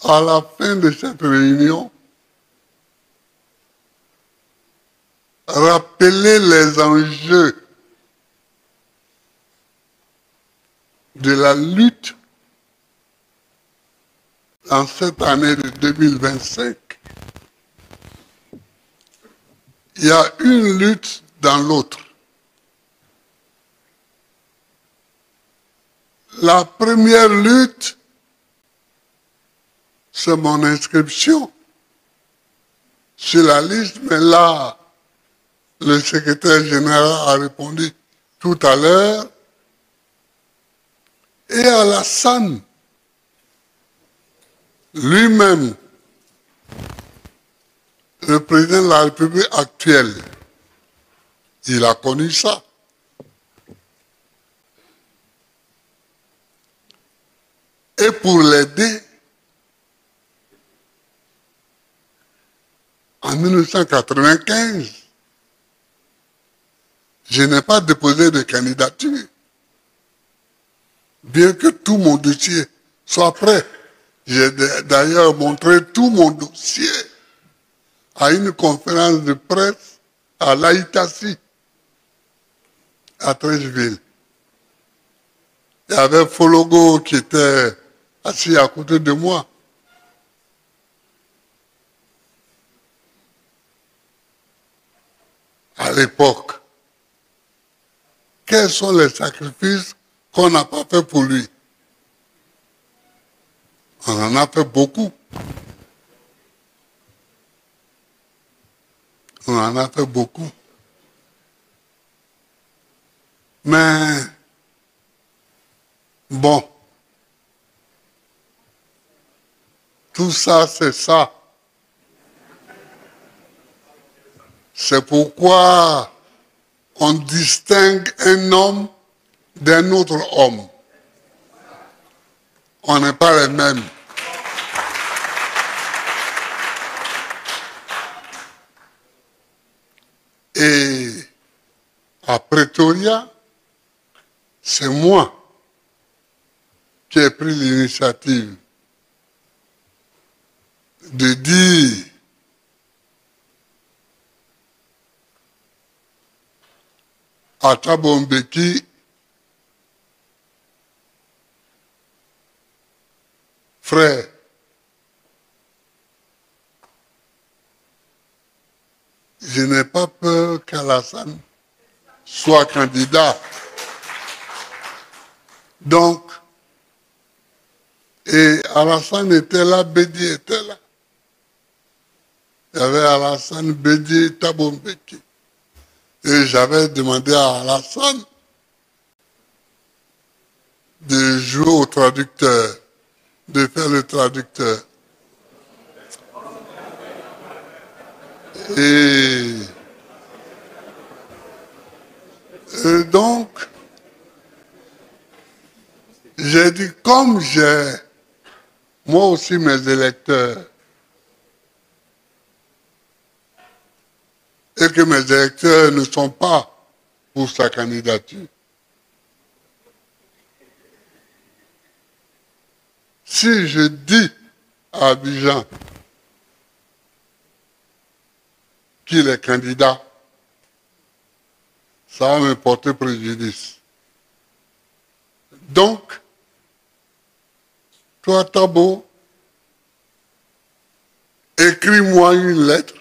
à la fin de cette réunion, rappeler les enjeux de la lutte en cette année de 2025. Il y a une lutte dans l'autre. La première lutte, c'est mon inscription sur la liste, mais là, le secrétaire général a répondu tout à l'heure. Et Alassane, lui-même, le président de la République actuelle, il a connu ça. Et pour l'aider, en 1995, je n'ai pas déposé de candidature. Bien que tout mon dossier soit prêt. J'ai d'ailleurs montré tout mon dossier à une conférence de presse à l'Aïtassi, à Treichville. Il y avait Fologo qui était assis à côté de moi. À l'époque, quels sont les sacrifices qu'on n'a pas fait pour lui? On en a fait beaucoup. On en a fait beaucoup. Mais, bon, tout ça, c'est ça. C'est pourquoi on distingue un homme d'un autre homme. On n'est pas les mêmes. Et à Pretoria, c'est moi qui ai pris l'initiative de dire à Thabo Mbeki, frère, je n'ai pas peur qu'Alassane soit candidat. Donc, et Alassane était là, Bédi était là. Il y avait Alassane, Bédi, Thabo Mbeki. Et j'avais demandé à Alassane de jouer au traducteur, de faire le traducteur. Et donc, j'ai dit, comme j'ai moi aussi mes électeurs, et que mes électeurs ne sont pas pour sa candidature, si je dis à Abidjan qu'il est candidat, ça va me porter préjudice. Donc, toi, Thabo, écris-moi une lettre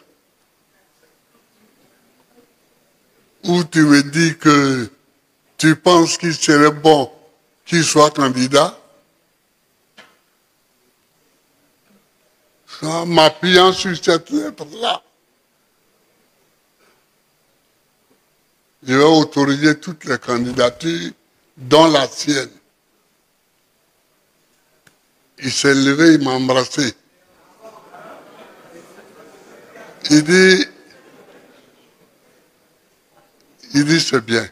où tu me dis que tu penses qu'il serait bon qu'il soit candidat. En m'appuyant sur cette lettre-là, je vais autoriser toutes les candidatures, dont la sienne. Il s'est levé, il m'a embrassé. Il dit c'est bien.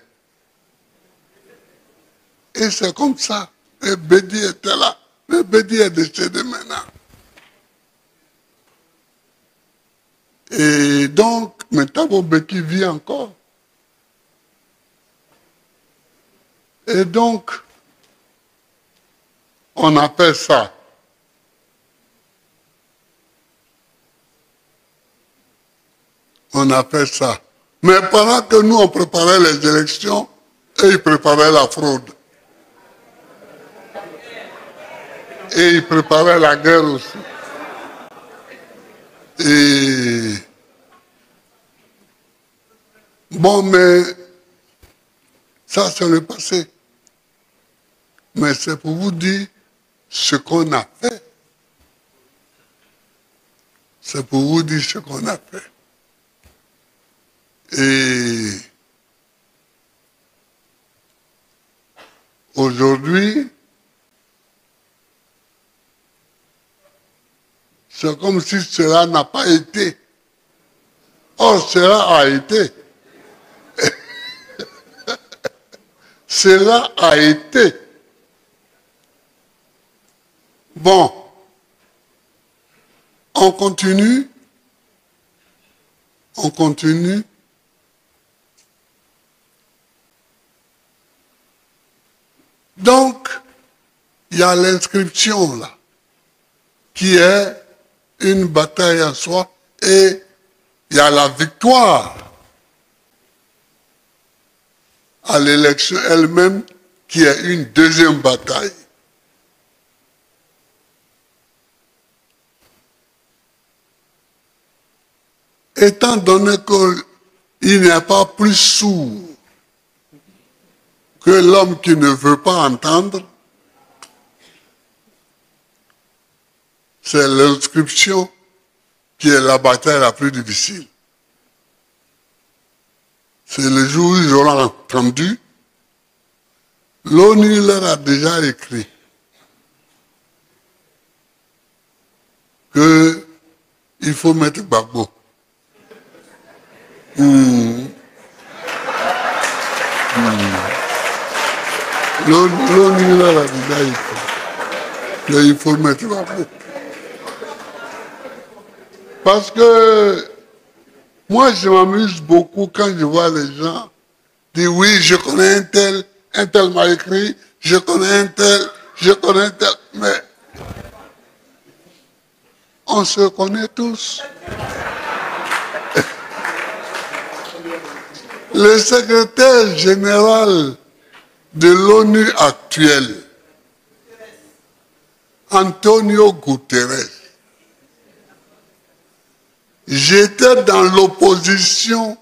Et c'est comme ça. Et Bédi était là. Mais Bédi est décédé maintenant. Et donc, mais Thabo Mbeki vit encore. Et donc, on appelle ça On a fait ça. Mais pendant que nous, on préparait les élections, et ils préparaient la fraude. Et ils préparaient la guerre aussi. Et bon, mais ça, c'est le passé. Mais c'est pour vous dire ce qu'on a fait. C'est pour vous dire ce qu'on a fait. Et aujourd'hui, c'est comme si cela n'a pas été. Or, cela a été. Cela a été. Bon, on continue. On continue. Donc, il y a l'inscription là, qui est une bataille en soi, et il y a la victoire à l'élection elle-même, qui est une deuxième bataille. Étant donné qu'il n'y a pas plus sourd que l'homme qui ne veut pas entendre, c'est l'inscription qui est la bataille la plus difficile. C'est le jour où ils auront entendu. L'ONU leur a déjà écrit qu'il faut mettre Gbagbo. L'ONU leur a déjà écrit qu'il faut mettre Gbagbo. Parce que moi, je m'amuse beaucoup quand je vois les gens dire oui, je connais un tel m'a écrit, je connais un tel, mais on se connaît tous. Le secrétaire général de l'ONU actuel, Antonio Guterres, j'étais dans l'opposition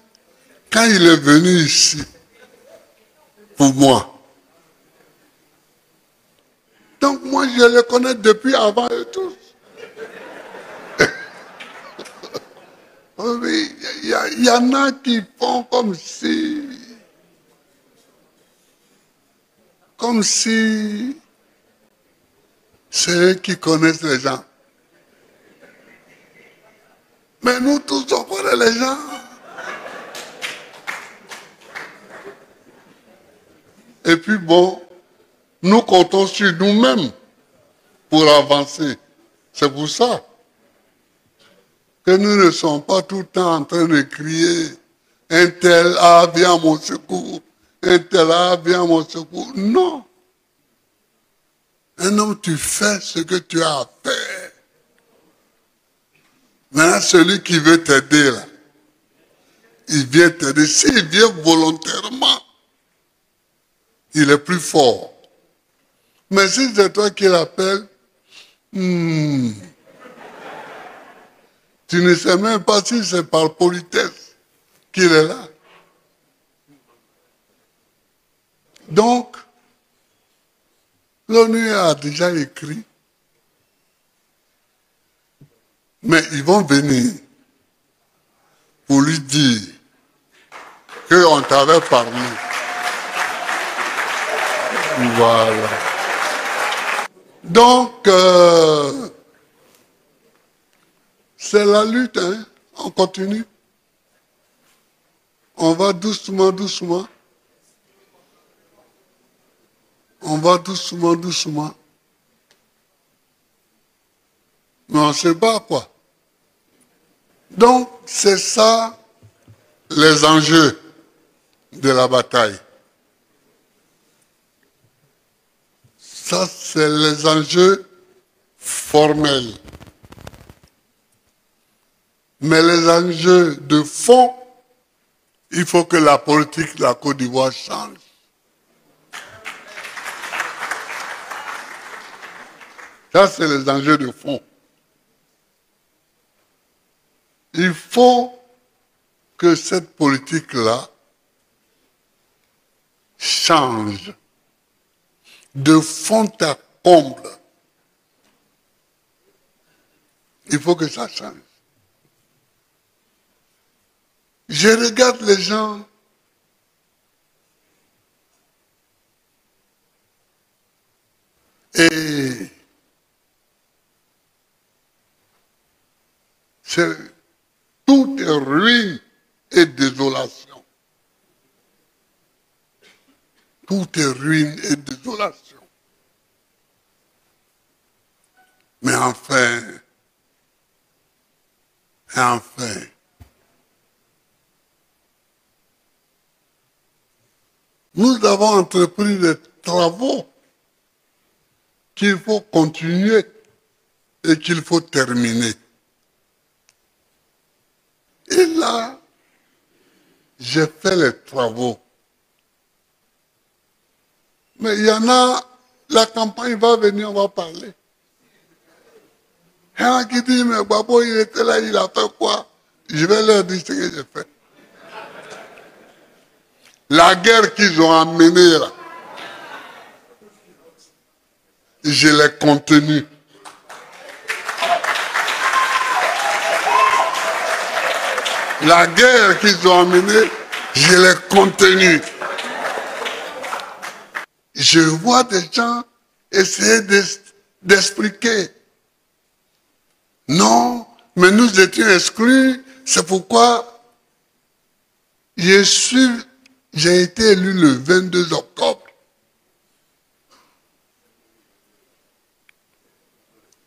quand il est venu ici, pour moi. Donc moi, je le connais depuis avant eux tous. Oui, il y en a qui font comme si c'est eux qui connaissent les gens. Mais nous tous, on connaît les gens. Et puis bon, nous comptons sur nous-mêmes pour avancer. C'est pour ça que nous ne sommes pas tout le temps en train de crier « Un tel, ah, viens à mon secours !»« Un tel, ah, viens à mon secours !» Non. Un homme, tu fais ce que tu as à faire. Maintenant, celui qui veut t'aider, là, il vient t'aider. S'il vient volontairement, il est plus fort. Mais si c'est toi qui l'appelles, tu ne sais même pas si c'est par politesse qu'il est là. Donc, l'ONU a déjà écrit, mais ils vont venir pour lui dire qu'on t'avait parlé. Voilà. Donc, c'est la lutte, hein. On continue. On va doucement, doucement. On va doucement, doucement. Mais on ne sait pas quoi. Donc, c'est ça les enjeux de la bataille. Ça, c'est les enjeux formels. Mais les enjeux de fond, il faut que la politique de la Côte d'Ivoire change. Ça, c'est les enjeux de fond. Il faut que cette politique-là change de fond à comble. Il faut que ça change. Je regarde les gens et tout est ruine et désolation. Tout est ruine et désolation. Mais enfin, nous avons entrepris des travaux qu'il faut continuer et qu'il faut terminer. Et là, j'ai fait les travaux. Mais il y en a, la campagne va venir, on va parler. Il y en a qui disent, mais Babo, il était là, il a fait quoi? Je vais leur dire ce que j'ai fait. La guerre qu'ils ont amenée là, je l'ai contenue. La guerre qu'ils ont amenée, je l'ai contenue. Je vois des gens essayer d'expliquer. Non, mais nous étions exclus, c'est pourquoi j'ai été élu le 22 octobre.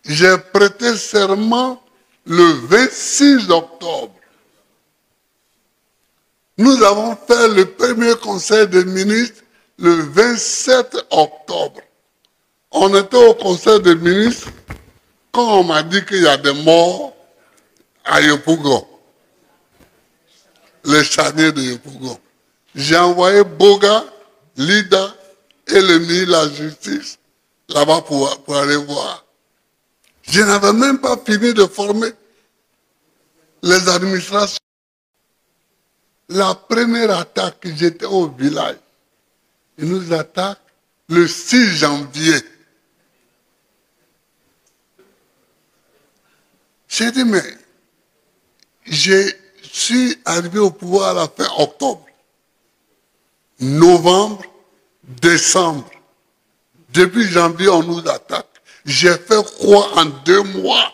J'ai prêté serment le 26 octobre. Nous avons fait le premier conseil des ministres le 27 octobre. On était au conseil des ministres quand on m'a dit qu'il y a des morts à Yopougon, les charniers de Yopougon. J'ai envoyé Boga, Lida et le ministre de la Justice là-bas pour aller voir. Je n'avais même pas fini de former les administrations. La première attaque, j'étais au village. Ils nous attaquent le 6 janvier. J'ai dit, mais je suis arrivé au pouvoir à la fin octobre, novembre, décembre. Depuis janvier, on nous attaque. J'ai fait quoi en 2 mois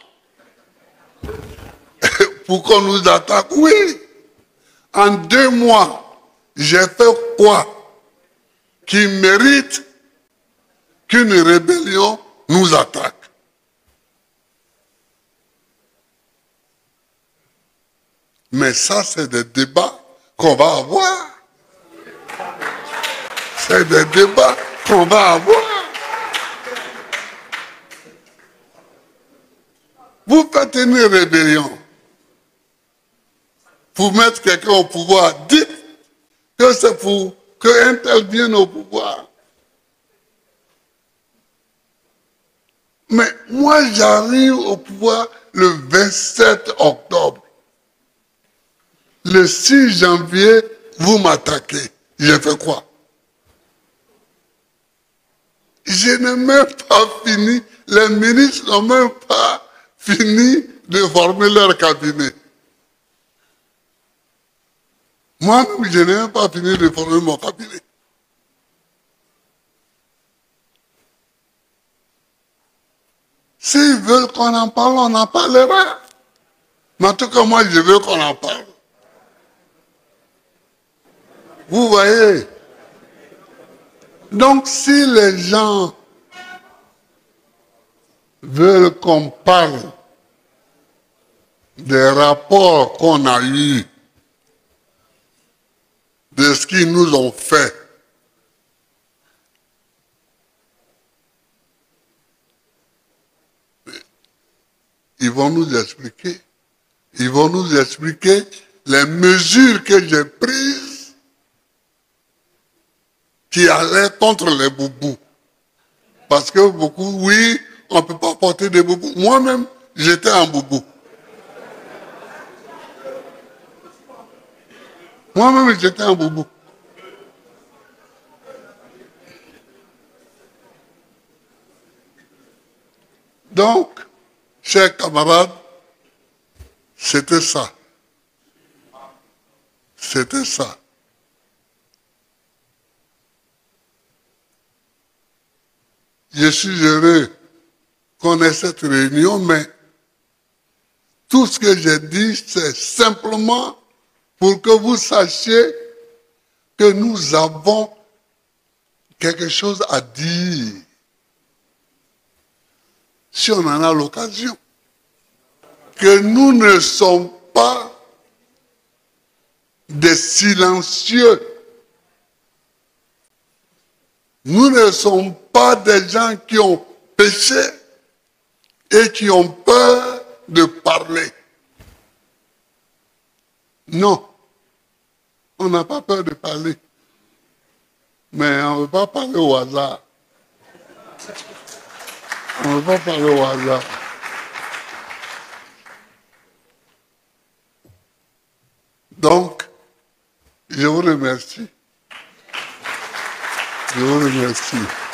pour qu'on nous attaque? Oui, en 2 mois, j'ai fait quoi qui mérite qu'une rébellion nous attaque? Mais ça, c'est des débats qu'on va avoir. C'est des débats qu'on va avoir. Vous faites une rébellion pour mettre quelqu'un au pouvoir. Dites que c'est pour qu'un tel vienne au pouvoir. Mais moi, j'arrive au pouvoir le 27 octobre. Le 6 janvier, vous m'attaquez. J'ai fait quoi? Je n'ai même pas fini, les ministres n'ont même pas fini de former leur cabinet. Moi-même, je n'ai même pas fini de former mon cabinet. S'ils veulent qu'on en parle, on en parlera. Mais en tout cas, moi, je veux qu'on en parle. Vous voyez? Donc, si les gens veulent qu'on parle des rapports qu'on a eus, de ce qu'ils nous ont fait, ils vont nous expliquer. Ils vont nous expliquer les mesures que j'ai prises qui allaient contre les boubous. Parce que beaucoup, oui, on ne peut pas porter des boubous. Moi-même, j'étais un boubou. Moi-même, j'étais un boubou. Donc, chers camarades, c'était ça. C'était ça. Je suis heureux qu'on ait cette réunion, mais tout ce que j'ai dit, c'est simplement pour que vous sachiez que nous avons quelque chose à dire, si on en a l'occasion. Que nous ne sommes pas des silencieux. Nous ne sommes pas des gens qui ont péché et qui ont peur de parler. Non, on n'a pas peur de parler. Mais on ne veut pas parler au hasard. On ne veut pas parler au hasard. Donc, je vous remercie. Je vous remercie.